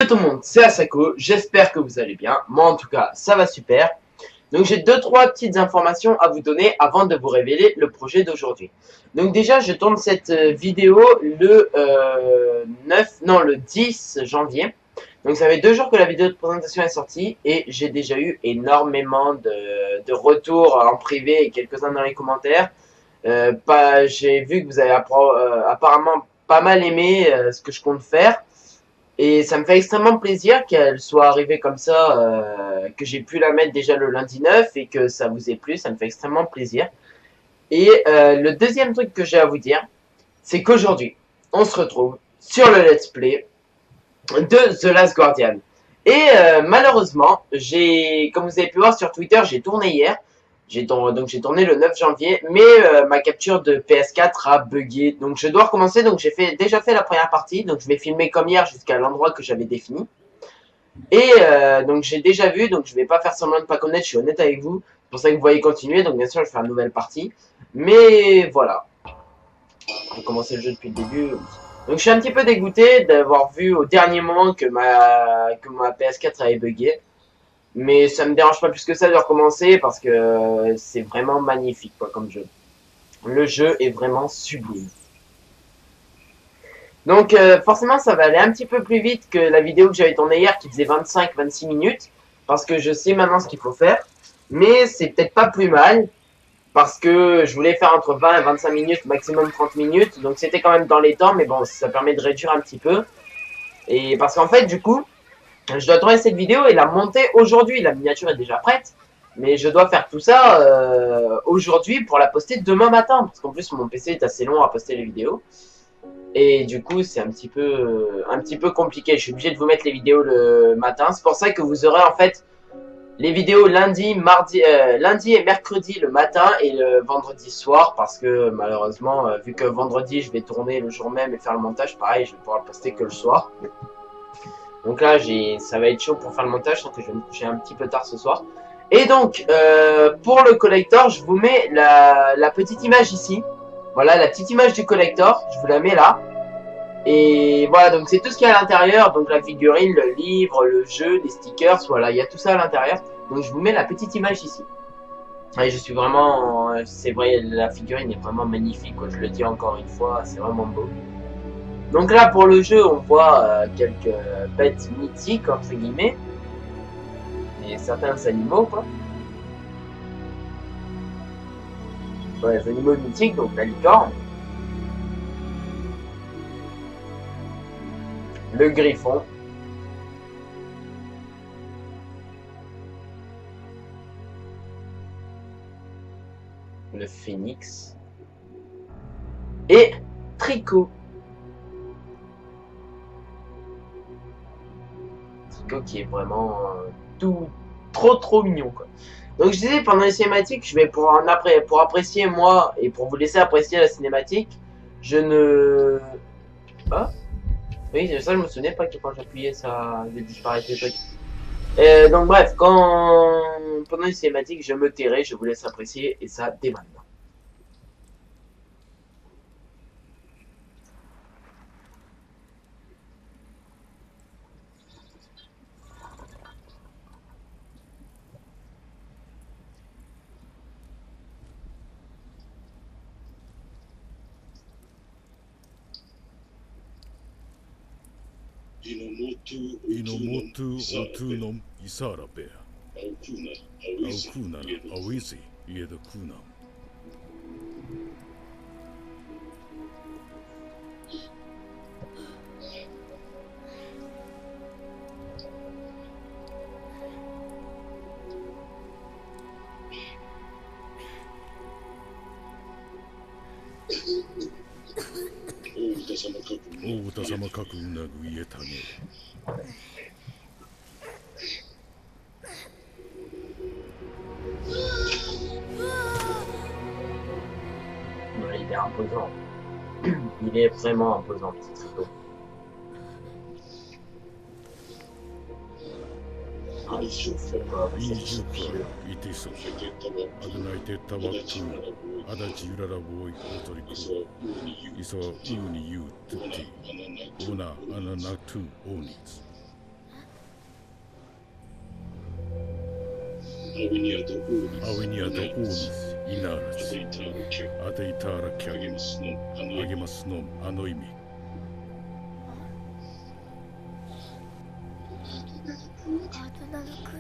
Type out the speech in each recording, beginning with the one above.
tout le monde, c'est Asako, j'espère que vous allez bien, moi en tout cas ça va super. Donc j'ai deux trois petites informations à vous donner avant de vous révéler le projet d'aujourd'hui. Donc déjà je tourne cette vidéo le 10 janvier. Donc ça fait 2 jours que la vidéo de présentation est sortie et j'ai déjà eu énormément de retours en privé et quelques-uns dans les commentaires. J'ai vu que vous avez apparemment pas mal aimé ce que je compte faire. Et ça me fait extrêmement plaisir qu'elle soit arrivée comme ça, que j'ai pu la mettre déjà le lundi 9 et que ça vous ait plu, ça me fait extrêmement plaisir. Et le deuxième truc que j'ai à vous dire, c'est qu'aujourd'hui, on se retrouve sur le let's play de The Last Guardian. Et malheureusement, comme vous avez pu voir sur Twitter, j'ai tourné hier. Donc j'ai tourné le 9 janvier, mais ma capture de PS4 a bugué. Donc je dois recommencer. Donc j'ai déjà fait la première partie. Donc je vais filmer comme hier jusqu'à l'endroit que j'avais défini. Et donc j'ai déjà vu. Donc je vais pas faire semblant de pas connaître. Je suis honnête avec vous. C'est pour ça que vous voyez continuer. Donc bien sûr je vais faire une nouvelle partie. Mais voilà. J'ai commencé le jeu depuis le début. Donc je suis un petit peu dégoûté d'avoir vu au dernier moment que ma PS4 avait bugué. Mais ça me dérange pas plus que ça de recommencer parce que c'est vraiment magnifique quoi comme jeu. Le jeu est vraiment sublime. Donc forcément ça va aller un petit peu plus vite que la vidéo que j'avais tournée hier qui faisait 25-26 minutes. Parce que je sais maintenant ce qu'il faut faire. Mais c'est peut-être pas plus mal. Parce que je voulais faire entre 20 et 25 minutes, maximum 30 minutes. Donc c'était quand même dans les temps. Mais bon, ça permet de réduire un petit peu. Et parce qu'en fait du coup, je dois tourner cette vidéo et la monter aujourd'hui. La miniature est déjà prête. Mais je dois faire tout ça aujourd'hui pour la poster demain matin. Parce qu'en plus, mon PC est assez long à poster les vidéos. Et du coup, c'est un petit peu compliqué. Je suis obligé de vous mettre les vidéos le matin. C'est pour ça que vous aurez en fait les vidéos lundi et mercredi le matin et le vendredi soir. Parce que malheureusement, vu que vendredi, je vais tourner le jour même et faire le montage, pareil, je vais pouvoir le poster que le soir. Donc là, ça va être chaud pour faire le montage, donc je vais me coucher un petit peu tard ce soir. Et donc, pour le collector, je vous mets la petite image ici. Voilà, la petite image du collector, je vous la mets là. Et voilà, donc c'est tout ce qu'il y a à l'intérieur. Donc la figurine, le livre, le jeu, les stickers, voilà, il y a tout ça à l'intérieur. Donc je vous mets la petite image ici. Et je suis vraiment, c'est vrai, la figurine est vraiment magnifique, quoi. Je le dis encore une fois, c'est vraiment beau. Donc là, pour le jeu, on voit quelques bêtes mythiques, entre guillemets. Et certains animaux, quoi. Ouais, les animaux mythiques, donc la licorne. Le griffon. Le phénix. Et Tricot. Qui est vraiment trop mignon quoi. Donc je disais pendant les cinématiques, je vais pour apprécier moi et pour vous laisser apprécier la cinématique, je ne oui ça je me souvenais pas que quand j'appuyais ça disparaissait le truc. Donc bref, pendant les cinématiques, je me tairai, je vous laisse apprécier et ça dès maintenant. イノモトゥオトゥノムイサーラベアアウクーナナアウイシイエドクーナ大歌様かくうなぐいえたねIl est imposant. Il est vraiment imposant, petit Tricot. Ah, il souffle pas, c'est pieux. Adonai Tawakku, Adachi Urara Boy, Otoriku, Iso Uni Yu Tuti, Una Ananatu Onis. アウェニアとオーニスイナーラスアテイターラキャアゲマスノンあの意味アドナルク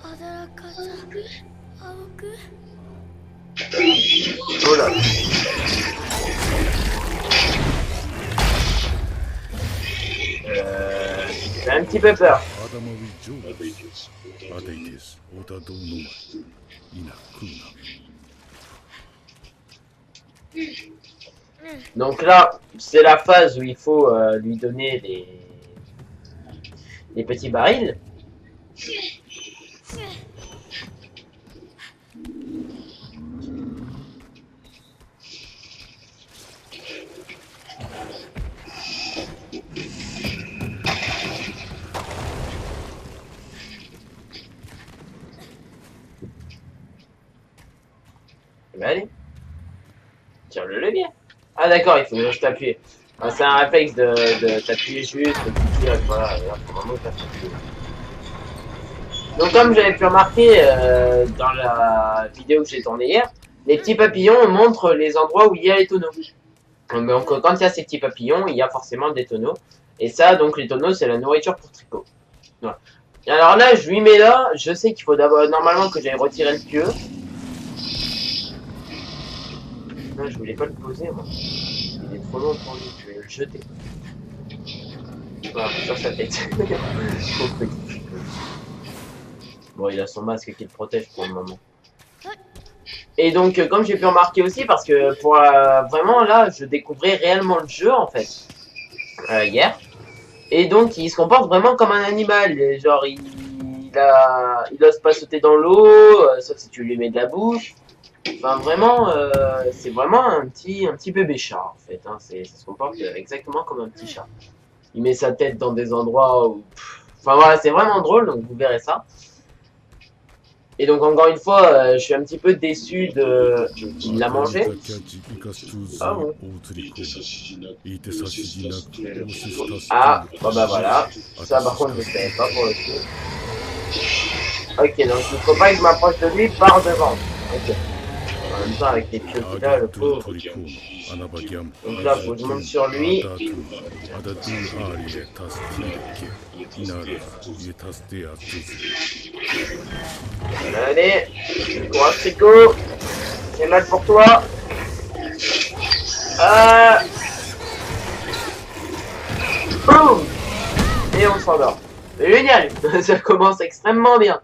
アダラカタアオクそうだ。J'ai un petit peu peur. アダマウィジョーアデイテスオタドウノマイナクーナ Donc là, c'est la phase où il faut lui donner les petits barils. Ben allez, tire le levier. Ah d'accord, il faut juste appuyer. Ah, c'est un réflexe de t'appuyer juste, de tirer, voilà, là, pour le moment, t'as fait. Donc comme j'avais pu remarquer dans la vidéo que j'ai tournée hier, les petits papillons montrent les endroits où il y a les tonneaux. Donc quand il y a ces petits papillons, il y a forcément des tonneaux. Et ça, donc les tonneaux, c'est la nourriture pour Tricot. Voilà. Et alors là, je lui mets là, je sais qu'il faut d'abord normalement que j'aille retirer le pieu. Non, je voulais pas le poser, moi. Il est trop long pour lui, je vais le jeter. Voilà, sur sa tête. Trop petit. Bon, il a son masque qui le protège pour le moment. Et donc, comme j'ai pu remarquer aussi, parce que pour vraiment là, je découvrais réellement le jeu en fait hier. Et donc, il se comporte vraiment comme un animal. Et genre, il ose pas sauter dans l'eau, sauf si tu lui mets de la bouffe. Enfin, vraiment, c'est vraiment un petit bébé chat en fait. Hein. Ça se comporte exactement comme un petit chat. Il met sa tête dans des endroits où. Enfin voilà, c'est vraiment drôle, donc vous verrez ça. Et donc encore une fois, je suis un petit peu déçu de... Il l'a mangé. Ah bon. Ah, bon bah voilà. Ça par contre je ne savais pas pour le coup. Ok, donc il faut pas que je m'approche de lui par devant. Ok. En même temps avec les pieds qu'il a, le pauvre. Donc là, faut que je monte sur lui. Allez, courage Tricot. C'est mal pour toi. Boum. Et on s'endort. Génial. Ça commence extrêmement bien.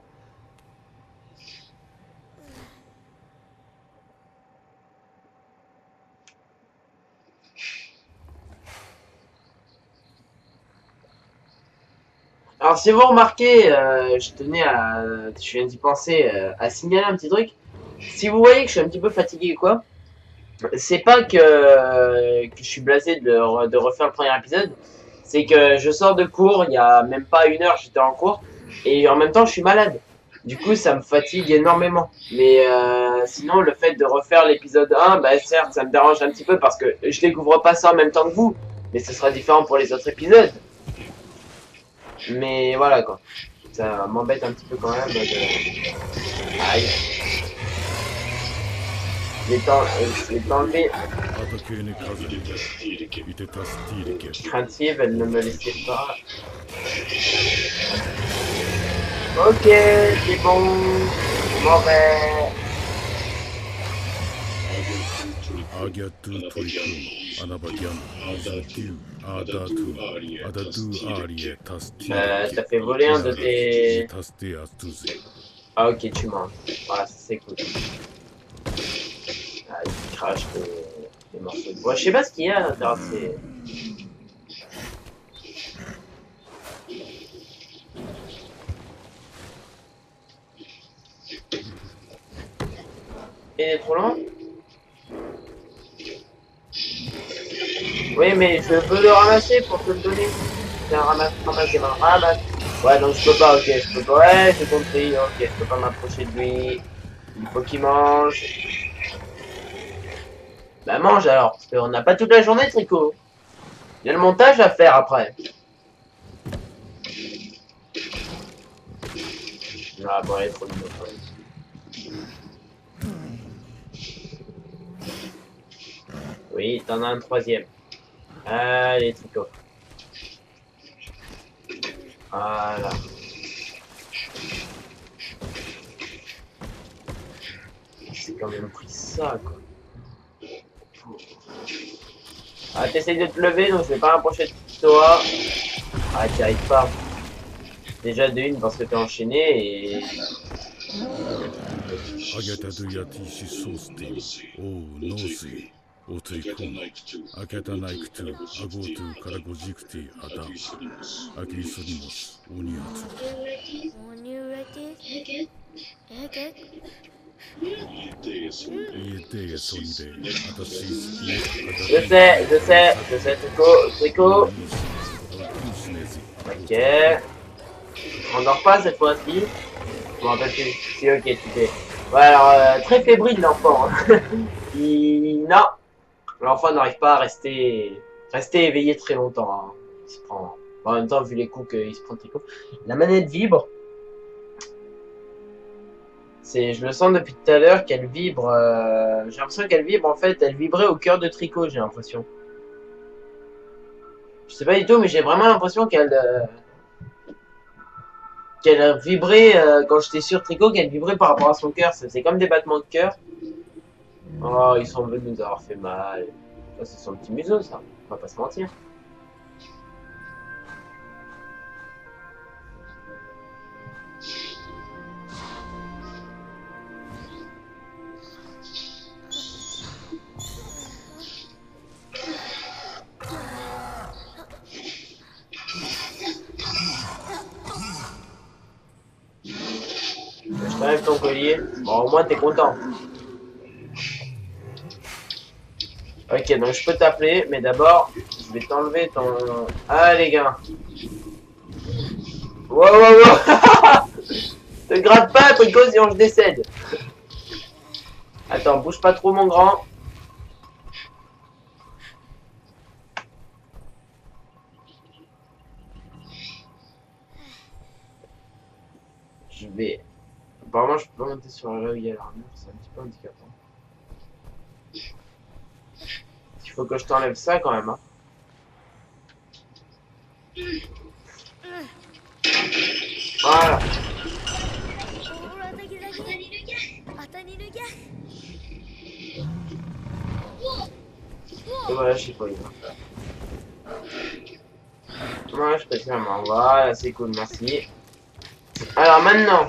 Alors si vous remarquez, je viens d'y penser, à signaler un petit truc. Si vous voyez que je suis un petit peu fatigué ou quoi, c'est pas que je suis blasé de refaire le premier épisode, c'est que je sors de cours, il y a même pas 1 heure j'étais en cours, et en même temps je suis malade. Du coup ça me fatigue énormément. Mais sinon le fait de refaire l'épisode 1, bah certes ça me dérange un petit peu parce que je découvre pas ça en même temps que vous, mais ce sera différent pour les autres épisodes. Mais voilà quoi, ça m'embête un petit peu quand même de... Aïe. Je vais t'enlever. Craintive, elle ne me laissait pas. Ok, c'est bon, je m'en vais. T'as fait voler un de tes... Ah ok, tu manges. Voilà, c'est cool. Ah, il crache des morceaux de bois. Je sais pas ce qu'il y a à l'intérieur de ces... Il est trop loin? Oui, mais je peux le ramasser pour te le donner. C'est un ramasse. Ouais, donc je peux pas, ok, je peux pas. Ouais, j'ai compris, ok, je peux pas m'approcher de lui. Il faut qu'il mange. Bah mange alors, parce qu'on n'a pas toute la journée, Tricot. Il y a le montage à faire après. Ah bon, elle est trop mignonne. Oui, t'en as un troisième. Allez, Trico. Voilà. C'est quand même pris ça, quoi. Ah, t'essayes de te lever, donc je vais pas m'approcher de toi. Ah, t'y arrives pas. Déjà de une parce que t'es enchaîné et... 揚げたドゥヤティシソースティオーノーシーオトイコンアケタナイクトゥアゴートゥカラゴジクティアダアキリソニモスオニアツ When you ready? Okay. イエテエソニデアタシスイエ Je sais, Trico. Ok. On dort pas cette fois-ci. Je me rappelle plus. Si, ok, tu fais. Ouais, alors, très fébrile l'enfant. Hein. Non. L'enfant n'arrive pas à rester éveillé très longtemps. Hein. Il se prend... En même temps, vu les coups qu'il se prend Trico. La manette vibre. Je le sens depuis tout à l'heure qu'elle vibre. J'ai l'impression qu'elle vibre en fait. Elle vibrait au cœur de Trico, j'ai l'impression. Je sais pas du tout, mais j'ai vraiment l'impression qu'elle vibrait quand j'étais sur Trico, qu'elle vibrait par rapport à son cœur. C'est comme des battements de cœur. Oh, ils sont venus nous avoir fait mal. Ça, c'est son petit museau, ça. On va pas se mentir. Je t'enlève ton collier. Bon, au moins, t'es content. Ok, donc je peux t'appeler, mais d'abord, je vais t'enlever ton... Ah, les gars. Wow, wow, wow. Te gratte pas, Trico, sinon je décède. Attends, bouge pas trop, mon grand. Je vais... Apparemment, je peux pas monter sur là où il y a l'armure, c'est un petit peu handicapant. Il faut que je t'enlève ça quand même, hein. Voilà. Et voilà, je sais pas, il va. Ouais, je pète la main. Voilà, c'est cool, merci. Alors maintenant.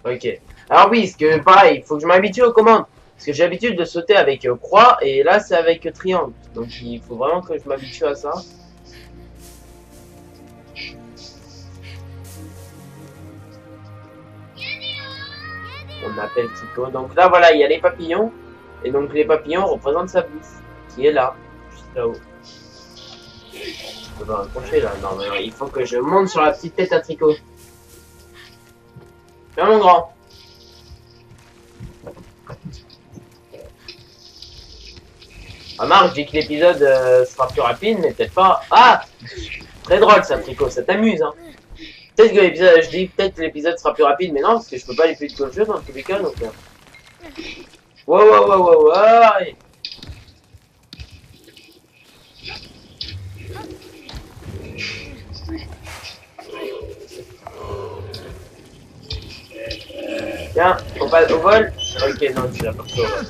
Ok. Alors oui, parce que pareil, il faut que je m'habitue aux commandes. Parce que j'ai l'habitude de sauter avec croix et là c'est avec triangle. Donc il faut vraiment que je m'habitue à ça. On appelle Trico. Donc là voilà, il y a les papillons. Et donc les papillons représentent sa bouffe. Qui est là. Juste là-haut. Je peux pas m'approcher là. Non mais non, il faut que je monte sur la petite tête à Trico. Viens mon grand. Remarque, je dis que l'épisode sera plus rapide, mais peut-être pas. Ah, très drôle ça, Trico, ça t'amuse, hein. Peut-être que l'épisode, je dis peut-être que l'épisode sera plus rapide, mais non, parce que je peux pas aller plus vite que le jeu dans tous les cas, donc. Wow, wow, wow, wow, wow. Allez. Tiens, on passe au vol. Ok, non, tu l'as pas fait au vol.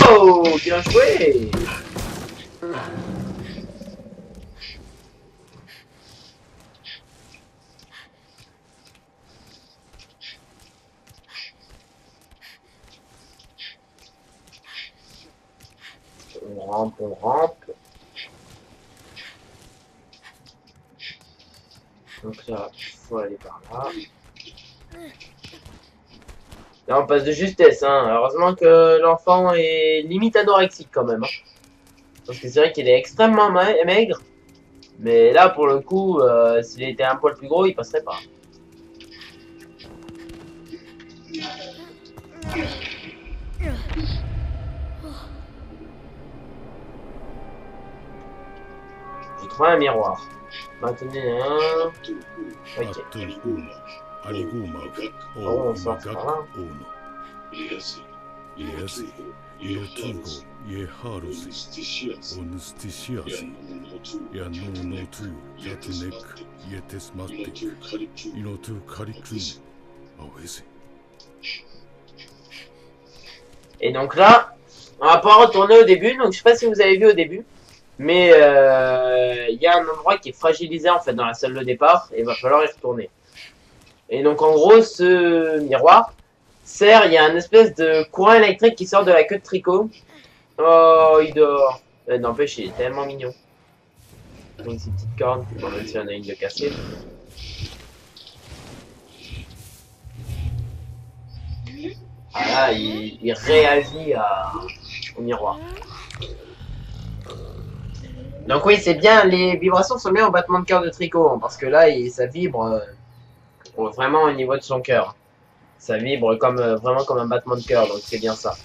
Oh, bien joué. On rampe, on rampe. Donc là, il faut aller par là. Là, on passe de justesse, hein. Heureusement que l'enfant est limite anorexique quand même. Hein. Parce que c'est vrai qu'il est extrêmement maigre. Mais là, pour le coup, s'il était un poil plus gros, il passerait pas. Faut trouver un miroir. Maintenez un... あ Ok. とアリゴーマグ Oh, オ on ー sort ガ par ク là. オーノイエスイノトゥーゴイエハルズオヌスティシアスヤノーノトゥーヤトネックイエテスマティックイノトゥーカリクルーアウェゼ Et donc là, on va pas retourner au début. Donc je sais pas si vous avez vu au début. Mais il y a un endroit qui est fragilisé en fait dans la salle de départ. Et il va falloir y retourner. Et donc en gros, ce miroir sert, il y a un espèce de courant électrique qui sort de la queue de tricot. Oh, il dort. N'empêche, il est tellement mignon. Donc ces petites cornes, bon, même s'il y en a une de cassée. Ah là, il réagit au miroir. Donc oui, c'est bien, les vibrations sont bien au battement de cœur de tricot, hein, parce que là, ça vibre vraiment au niveau de son cœur. Ça vibre comme vraiment comme un battement de cœur, donc c'est bien ça.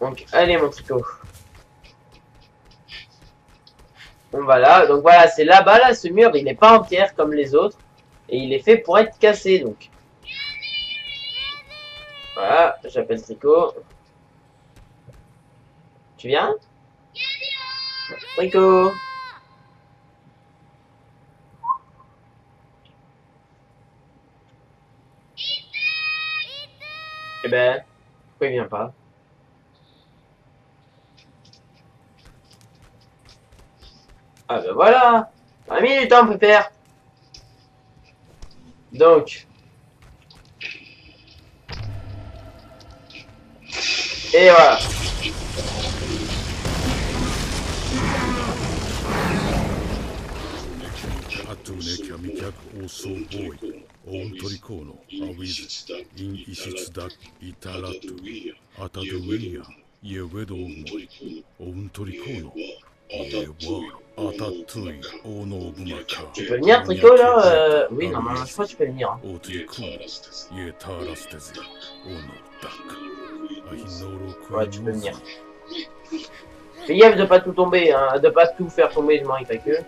Donc, allez mon tricot. Bon voilà, donc voilà, c'est là-bas, là, ce mur, il n'est pas en pierre comme les autres, et il est fait pour être cassé, donc. Voilà, j'appelle Tricot. Tu viens? Tricot. Eh ben, pourquoi il vient pas? Ah ben voilà! 1 minute, on peut faire. Donc. Et voilà. Tu peux venir, Tricot, là oui, normalement, je crois que tu peux venir. Hein. Ouais, tu peux venir. Fais gaffe de pas tout tomber, hein, de pas tout faire tomber, je m'en avec ta queue.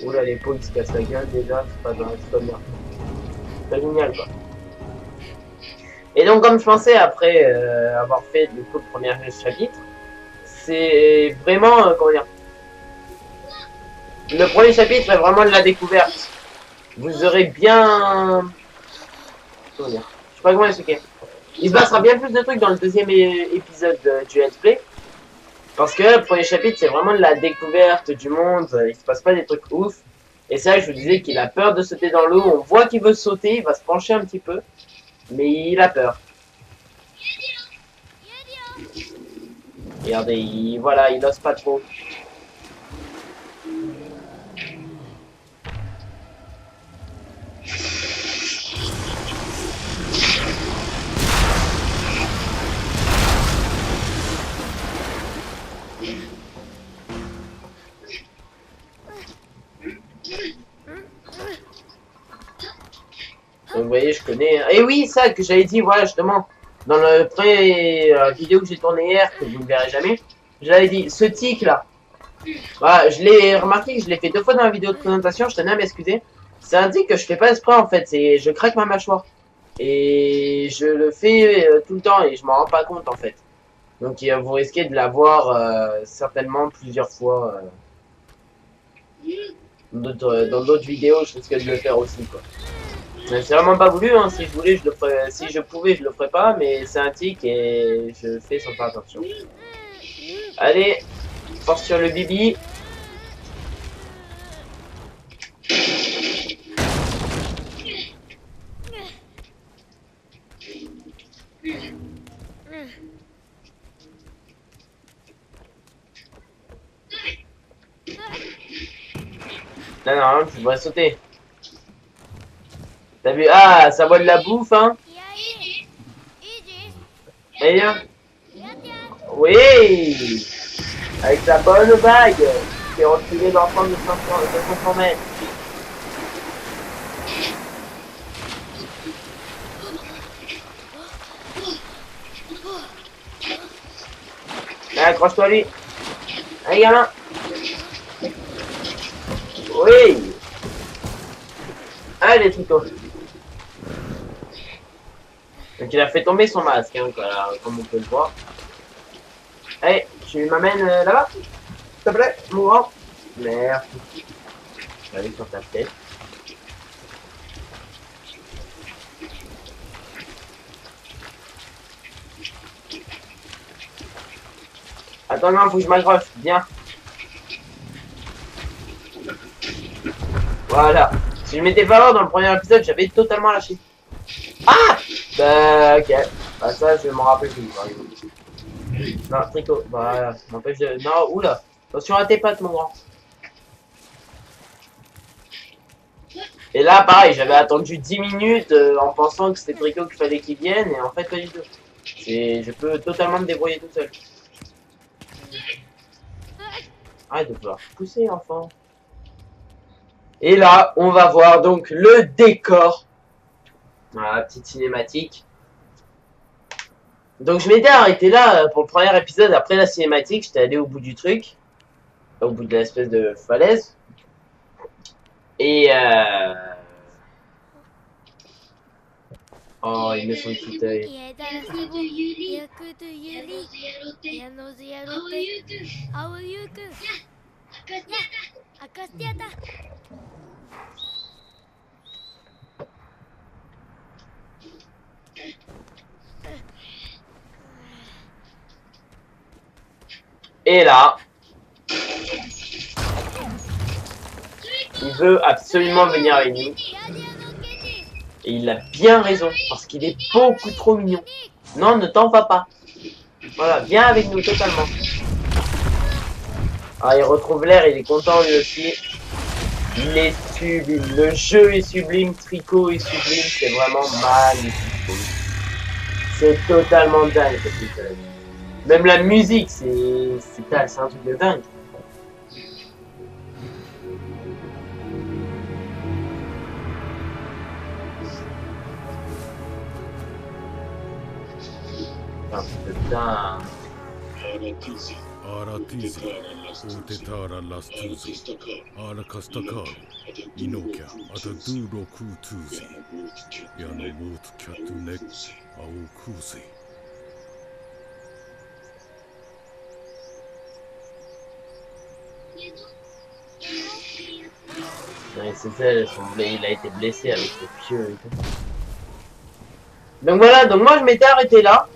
Oula, les peaux, ils se cassent la gueule déjà, c'est pas bien. C'est pas génial, quoi. Et donc, comme je pensais, après avoir fait du coup le premier chapitre, c'est vraiment, comment dire, le premier chapitre est vraiment de la découverte. Vous aurez bien... Comment dire, je sais pas comment expliquer. Il se passera bien plus de trucs dans le deuxième épisode du Let's Play. Parce que le premier chapitre, c'est vraiment de la découverte du monde. Il se passe pas des trucs ouf. Et ça, je vous disais qu'il a peur de sauter dans l'eau. On voit qu'il veut sauter, il va se pencher un petit peu. Mais il a peur. Regardez, voilà, il ose pas trop. Donc vous voyez, je connais... Et oui, ça que j'avais dit, voilà, justement, dans le premier vidéo que j'ai tourné hier, que vous ne verrez jamais, j'avais dit, ce tic là, voilà, je l'ai remarqué, je l'ai fait 2 fois dans la vidéo de présentation, je tenais à m'excuser. C'est un tic que je fais pas exprès en fait, c'est je craque ma mâchoire. Et je le fais tout le temps et je m'en rends pas compte en fait. Donc vous risquez de l'avoir certainement plusieurs fois dans d'autres vidéos, je risque de le faire aussi quoi. C'est vraiment pas voulu, hein. Si je voulais, je le ferais. Si je pouvais, je le ferais pas, mais c'est un tic et je fais sans faire attention. Allez, force sur le bibi. Non, non, tu devrais sauter. T'as vu? Ah, ça vole la bouffe, hein? Eh bien? Oui! Avec sa bonne bague qui est reculée dans le fond de 500 mètres. accroche-toi lui. Allez, gamin. Oui. Allez, Trico. Donc il a fait tomber son masque, hein, comme on peut le voir. Allez, tu m'amènes là-bas, s'il te plaît, mon grand. Merci. Je vais aller sur ta tête. Attends, non, faut que je m'accroche. Bien. Voilà. Si je m'étais pas là dans le premier épisode, j'avais totalement lâché. Ah! Bah, ok. Bah, ça, je m'en rappelle plus, par exemple. Non, Trico. Voilà. M'empêche de. Non, oula. Attention à tes pattes, mon grand. Et là, pareil, j'avais attendu 10 minutes en pensant que c'était Trico qu'il fallait qu'il vienne, et en fait, pas du tout. Je peux totalement me débrouiller tout seul. Arrête de vouloir pousser, enfant. Et là, on va voir donc le décor. Voilà, petite cinématique. Donc je m'étais arrêté là pour le premier épisode. Après la cinématique, j'étais allé au bout du truc. Au bout de l'espèce de falaise. Et oh, il met son petit œil. Et là, il veut absolument venir avec nous. Et il a bien raison, parce qu'il est beaucoup trop mignon. Non, ne t'en vas pas. Voilà, viens avec nous totalement. Ah, il retrouve l'air, il est content lui aussi. Il est sublime, le jeu est sublime, Trico est sublime, c'est vraiment magnifique. C'est totalement dingue ce truc. Même la musique, c'est un truc de dingue. Putain. Aratizi, Otetara Lastuzi, Arakastakar, Inokia, Ataduro Kutuzi, Yanamut Katunek, Aukuzi. Ouais, c'est ça, il a été blessé avec le pieu et tout. Donc voilà, donc moi je m'étais arrêté là.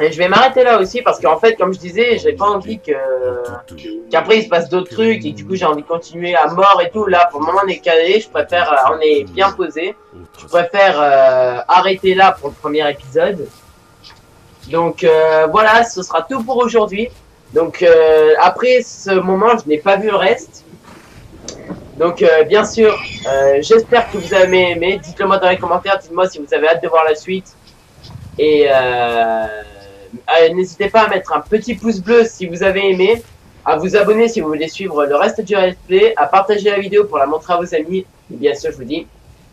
Et je vais m'arrêter là aussi parce qu'en fait, comme je disais, j'ai pas envie qu'après il se passe d'autres trucs et du coup j'ai envie de continuer à mort et tout. Là, pour le moment, on est calé. Je préfère, on est bien posé. Je préfère arrêter là pour le premier épisode. Donc voilà, ce sera tout pour aujourd'hui. Donc après ce moment, je n'ai pas vu le reste. Donc bien sûr, j'espère que vous avez aimé. Dites-le moi dans les commentaires. Dites-moi si vous avez hâte de voir la suite. Et n'hésitez pas à mettre un petit pouce bleu si vous avez aimé, à vous abonner si vous voulez suivre le reste du let's play, à partager la vidéo pour la montrer à vos amis. Et bien sûr, je vous dis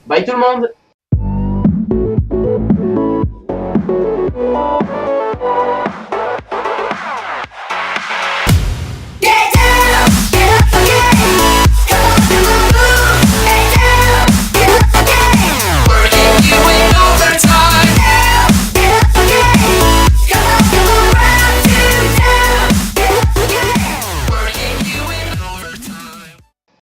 bye tout le monde.